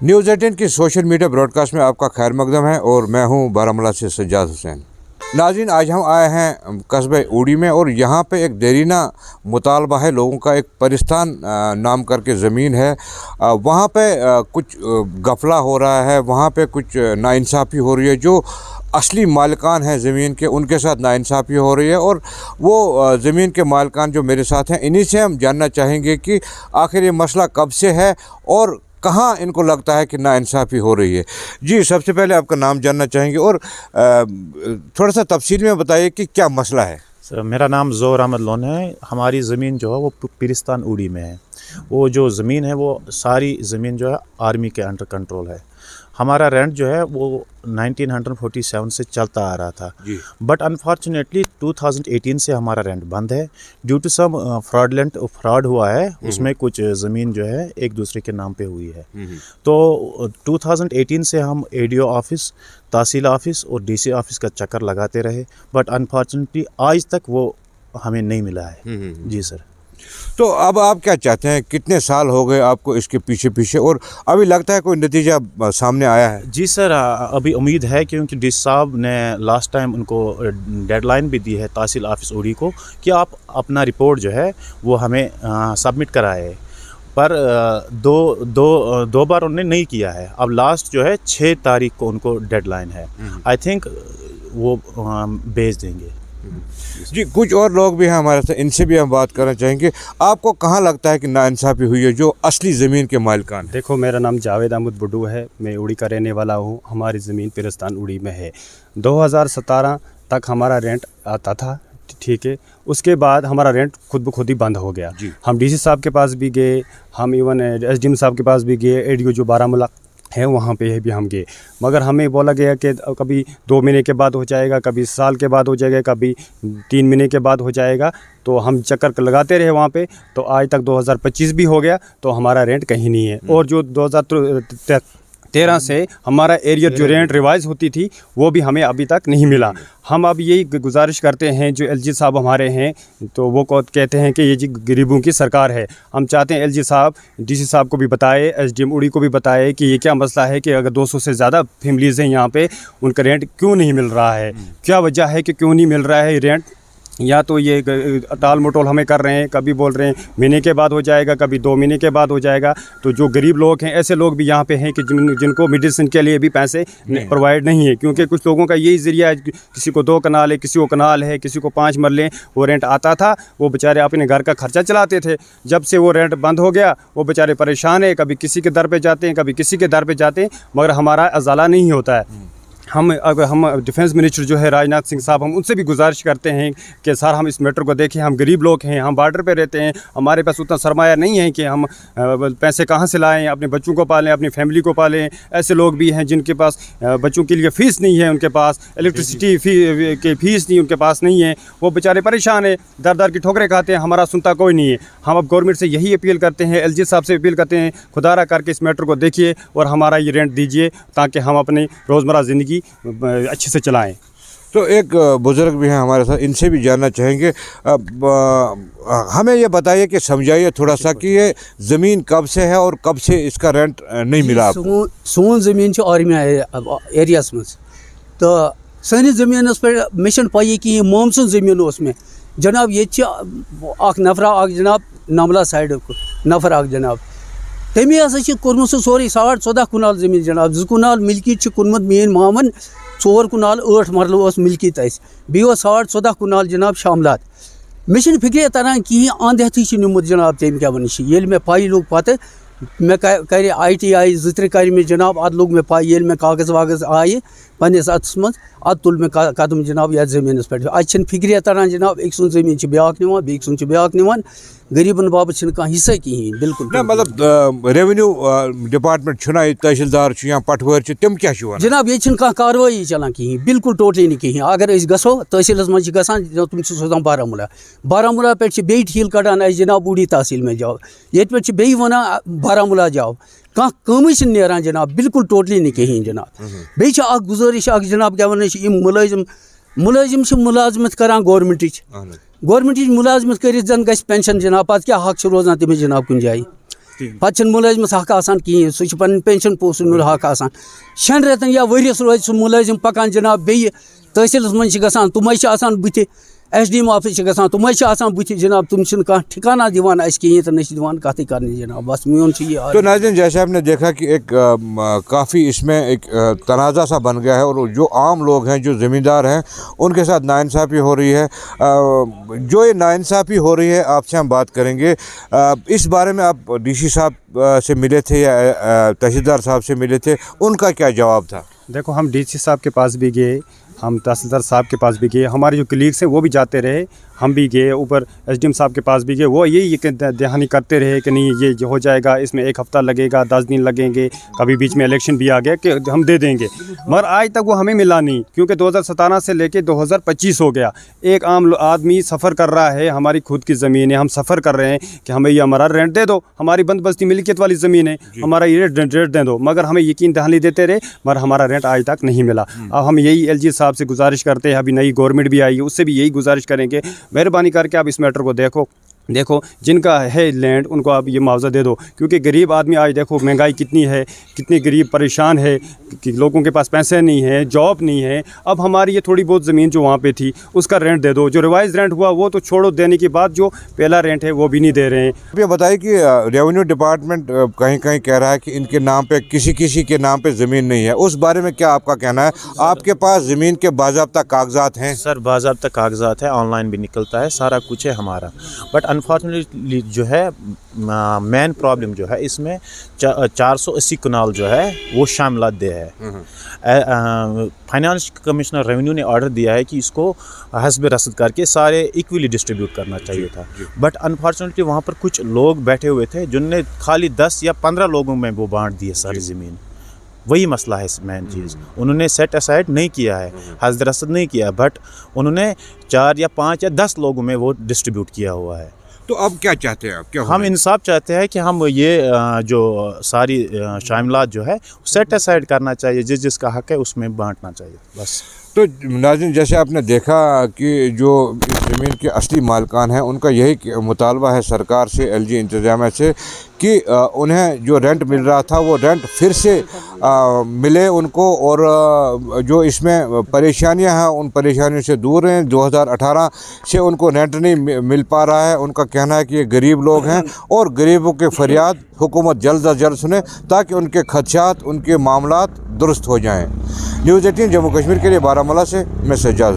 News 18 की social media broadcast में आपका खैर मकदम है और मैं हूं बारामूला से सज्जाद हुसैन। नाज़रीन, आज हम आए हैं कस्बे ऊड़ी में और यहाँ पे एक देरीना मुतालबा है लोगों का। एक परिस्तान नाम करके ज़मीन है, वहाँ पे कुछ गफला हो रहा है, वहाँ पे कुछ नाइंसाफ़ी हो रही है। जो असली मालिकान हैं ज़मीन के, उनके साथ नाइंसाफ़ी हो रही है और वो ज़मीन के मालिकान जो मेरे साथ हैं, इन्हीं से हम जानना चाहेंगे कि आखिर ये मसला कब से है और कहाँ इनको लगता है कि नाइंसाफ़ी हो रही है। जी, सबसे पहले आपका नाम जानना चाहेंगे और थोड़ा सा तफसील में बताइए कि क्या मसला है। सर, मेरा नाम ज़ोहर अहमद लोन है। हमारी ज़मीन जो है वो पिरिस्तान ऊड़ी में है। वो जो ज़मीन है वो सारी ज़मीन जो है आर्मी के अंडर कंट्रोल है। हमारा रेंट जो है वो 1947 से चलता आ रहा था, बट अनफॉर्चुनेटली 2018 से हमारा रेंट बंद है ड्यू टू सम फ्रॉड हुआ है। उसमें कुछ ज़मीन जो है एक दूसरे के नाम पे हुई है। तो 2018 से हम एडीओ ऑफिस, तहसील ऑफिस और डीसी ऑफिस का चक्कर लगाते रहे, बट अनफॉर्चुनेटली आज तक वो हमें नहीं मिला है। जी सर। तो अब आप क्या चाहते हैं, कितने साल हो गए आपको इसके पीछे और अभी लगता है कोई नतीजा सामने आया है? जी सर, अभी उम्मीद है क्योंकि डी साहब ने लास्ट टाइम उनको डेडलाइन भी दी है तहसील ऑफिस ऊड़ी को कि आप अपना रिपोर्ट जो है वो हमें सबमिट कराए, पर दो बार उन्होंने नहीं किया है। अब लास्ट जो है 6 तारीख को उनको डेडलाइन है। आई थिंक वो भेज देंगे। जी, कुछ और लोग भी हैं हमारे साथ, इनसे भी हम बात करना चाहेंगे। आपको कहाँ लगता है कि नाइंसाफ़ी हुई है जो असली ज़मीन के मालिकान? देखो, मेरा नाम जावेद अहमद बुड्डू है, मैं उड़ी का रहने वाला हूँ। हमारी ज़मीन पिरिस्तान उड़ी में है। 2017 तक हमारा रेंट आता था, ठीक है। उसके बाद हमारा रेंट खुद ब खुद ही बंद हो गया। हम डीसी साहब के पास भी गए, हम इवन एसडीएम साहब के पास भी गए, एडीओ जो बारामूला है वहाँ पे भी हम गए, मगर हमें बोला गया कि कभी 2 महीने के बाद हो जाएगा, कभी साल के बाद हो जाएगा, कभी 3 महीने के बाद हो जाएगा। तो हम चक्कर लगाते रहे वहाँ पे, तो आज तक 2025 भी हो गया तो हमारा रेंट कहीं नहीं है। और जो 2013 से हमारा एरियर जो रेंट रिवाइज होती थी वो भी हमें अभी तक नहीं मिला। हम अब यही गुजारिश करते हैं, जो एलजी साहब हमारे हैं तो वो कहते हैं कि ये जी गरीबों की सरकार है। हम चाहते हैं एलजी साहब डीसी साहब को भी बताए, एसडीएम उड़ी को भी बताए कि ये क्या मसला है कि अगर 200 से ज़्यादा फैमिलीज़ हैं यहाँ पे, उनका रेंट क्यों नहीं मिल रहा है, क्या वजह है कि क्यों नहीं मिल रहा है रेंट। या तो ये टाल मटोल हमें कर रहे हैं, कभी बोल रहे हैं महीने के बाद हो जाएगा, कभी 2 महीने के बाद हो जाएगा। तो जो गरीब लोग हैं, ऐसे लोग भी यहाँ पे हैं कि जिनको मेडिसिन के लिए भी पैसे प्रोवाइड नहीं है, क्योंकि कुछ लोगों का यही ज़रिया है, किसी को 2 कनाल है, किसी को कनाल है, किसी को 5 मरले, वो रेंट आता था, वो बेचारे अपने घर का खर्चा चलाते थे। जब से वो रेंट बंद हो गया वो बेचारे परेशान है, कभी किसी के दर पे जाते हैं, कभी किसी के दर पे जाते हैं, मगर हमारा अजाला नहीं होता है। हम डिफेंस मिनिस्टर जो है राजनाथ सिंह साहब, हम उनसे भी गुजारिश करते हैं कि सर हम इस मैटर को देखें। हम गरीब लोग हैं, हम बॉर्डर पे रहते हैं, हमारे पास उतना सरमाया नहीं है कि हम पैसे कहाँ से लाएं, अपने बच्चों को पालें, अपनी फैमिली को पालें। ऐसे लोग भी हैं जिनके पास बच्चों के लिए फ़ीस नहीं है, उनके पास इलेक्ट्रिसिटी की फ़ीस नहीं उनके पास नहीं है, वो बेचारे परेशान है, दर दर की ठोकरें खाते हैं, हमारा सुनता कोई नहीं है। हम अब गवर्नमेंट से यही अपील करते हैं, एलजी साहब से अपील करते हैं, खुदारा करके इस मैटर को देखिए और हमारा ये रेंट दीजिए ताकि हम अपनी रोज़मर्रा ज़िंदगी अच्छे से चलाएं। तो एक बुज़ुर्ग भी हैं हमारे साथ, इनसे भी जानना चाहेंगे। हमें ये बताइए कि समझाइए थोड़ा सा कि ये ज़मीन कब से है और कब से इसका रेंट नहीं मिला आपको? सोन ज़मीन आर्मी एरियास मज, तो सैनिस ज़मीन पे मे पाई कि मोम सुन ज़मीन उसमें जनाब ये नफरा जनाब नमला साइड नफर जनाब तमें हसा कोर्मुत सोरे 14.5 कुनाल ज़मीन जनाब, 2 कुनाल मिल्की कुनमुत मेन मामन, 4 कुनाल 8 मरल मिल्की बे 14.5 कुनाल जनाब शामलात। मे फिक्रे तरान कहीं अंधेथी निमुत जनाब तम क्या नश ये मे पाई लोग पे मे कर ITI 2-3 कर मे जनाब, अद लोग मे पाई ये मे कागज़ वागज़ आए पन्निस अतस मज, अद तुल मे कदम जनाब ये ज़मीन पे। अत फिक्रे तरान जनाब, एक सुन ज़मीन ब्याक निवान, बेक सुन ब्याक निवान, गरीबन बाबत कह हिस्सा कहीं बिल्कुल ना। मतलब रेवेन्यू डिपार्टमेंट तहसीलदार या पटवार तम क्या जनाब ये कार्रवाई चलान कहीं, बिल्कुल टोटली नहीं कहीं। अगर गो तहसील मज गसान तुम सोचान बारामूला पे बे ठील कड़ान जनाब उड़ी तहसील में जाओ, ये पे बे वन बारामूला जाओ, कम नान जनाब, बिल्कुल टोटली नहीं कहीं जनाब। बे गुजारिश जनाब क्या वन मुलाजिम मुलाजमत करान गवर्नमेंट मुलाजमत कर पेंशन जनाब, पत क्या हक रोजान तमिस जनाब कुन जाए। پتہ ملازمس حق آسان کہین سہ پن پینشن پوسن حق آسان 6 رٮ۪تن یا ؤریس روزِ سہ ملٲزم پکان جناب بیٚیہِ تحصیلس منٛز چھِ گژھان تِمے چھِ آسان بٕتھِ SDM آفس چھِ گژھان تِمے چھِ آسان بٕتھِ جناب تِم چھِنہٕ کانٛہہ ٹھِکانہ دِوان اَسہِ کِہیٖنۍ تہٕ نہ چھِ دِوان کَتھٕے کَرنہِ جناب بس میون چھُ یہِ تو ناظرین جیسے آپ نے دیکھا کہ ایک کافی اس میں ایک تنازع سا بن گیا ہے اور جو عام لوگ ہیں جو زمیندار ہیں ان کے ساتھ ناانصافی ہو رہی ہے. جو یہ ناانصافی ہو رہی ہے آپ سے ہم بات کریں گے. اس بارے میں آپ DC صاحب سے ملے تھے یا تحصیلدار صاحب سے ملے تھے, ان کا کیا جواب تھا؟ دیکھو ہم DC صاحب کے پاس بھی گئے, ہم تحصیلدار صاحب کے پاس بھی گئے, ہمارے جو کلیگس ہیں وہ بھی جاتے رہے, ہم بھی گئے, اوپر SDM صاحب کے پاس بھی گئے. وہ یہی دہانی کرتے رہے کہ نہیں یہ ہو جائے گا, اس میں 1 ہفتہ لگے گا, 10 دن لگیں گے, کبھی بیچ میں الیکشن بھی آ گیا کہ ہم دے دیں گے, مگر آج تک وہ ہمیں ملا نہیں, کیونکہ 2017 سے لے کے 2025 ہو گیا. ایک عام آدمی سفر کر رہا ہے, ہماری خود کی زمین ہے, ہم سفر کر رہے ہیں کہ ہمیں یہ ہمارا رینٹ دے دو, ہماری بند بستی ملکیت والی زمین ہے, ہمارا یہ ریٹ دے دو, مگر ہمیں یقین دہانی دیتے رہے, مگر ہمارا رینٹ آج تک نہیں ملا. اب ہم یہی LG صاحب سے گزارش کرتے ہیں, ابھی نئی گورنمنٹ بھی آئی ہے, اس سے بھی یہی گزارش کریں گے, مہربانی کر کے آپ اس میٹر کو دیکھو جن کا ہے لینڈ ان کو آپ یہ معاوضہ دے دو, کیونکہ غریب آدمی آج دیکھو مہنگائی کتنی ہے, کتنے غریب پریشان ہے, کہ لوگوں کے پاس پیسے نہیں ہیں, جاب نہیں ہے. اب ہماری یہ تھوڑی بہت زمین جو وہاں پہ تھی اس کا رینٹ دے دو, جو ریوائز رینٹ ہوا وہ تو چھوڑو, دینے کے بعد جو پہلا رینٹ ہے وہ بھی نہیں دے رہے ہیں. یہ بتائیے کہ ریونیو ڈپارٹمنٹ کہیں کہیں کہہ رہا ہے کہ ان کے نام پہ کسی کے نام پہ زمین نہیں ہے, اس بارے میں کیا آپ کا کہنا ہے؟ آپ کے پاس زمین کے باضابطہ کاغذات ہیں؟ سر باضابطہ کاغذات ہے, آن لائن بھی نکلتا ہے, سارا کچھ ہے ہمارا, بٹ انفارچونیٹلی جو ہے مین پرابلم جو ہے اس میں 480 کنال جو ہے وہ شاملات دے ہے. فائنانس کمشنر ریونیو نے آرڈر دیا ہے کہ اس کو حسب رصد کر کے سارے ایکولی ڈسٹریبیوٹ کرنا چاہیے تھا, بٹ انفارچونیٹلی وہاں پر کچھ لوگ بیٹھے ہوئے تھے جن نے خالی 10 یا 15 لوگوں میں وہ بانٹ دی ہے ساری زمین. وہی مسئلہ ہے مین چیز, انہوں نے سیٹ اسائڈ نہیں کیا ہے, حسب رصد نہیں کیا, بٹ انہوں نے 4 یا 5 یا 10 لوگوں میں وہ ڈسٹریبیوٹ کیا ہوا ہے. تو اب کیا چاہتے ہیں آپ؟ ہم انصاف چاہتے ہیں کہ ہم یہ جو ساری شاملات جو ہے سیٹ اسائڈ کرنا چاہیے, جس کا حق ہے اس میں بانٹنا چاہیے بس. تو ناظرین جیسے آپ نے دیکھا کہ جو اس زمین کے اصلی مالکان ہیں ان کا یہی مطالبہ ہے سرکار سے, LG انتظامیہ سے, کہ انہیں جو رینٹ مل رہا تھا وہ رینٹ پھر سے ملے ان کو, اور جو اس میں پریشانیاں ہیں ان پریشانیوں سے دور رہیں. 2018 سے ان کو رینٹ نہیں مل پا رہا ہے. ان کا کہنا ہے کہ یہ غریب لوگ ہیں اور غریبوں کے فریاد حکومت جلد از جلد سنے تاکہ ان کے خدشات, ان کے معاملات درست ہو جائیں. نیوز 18 جموں کشمیر کے لیے بارہمولہ سے میں سجاد.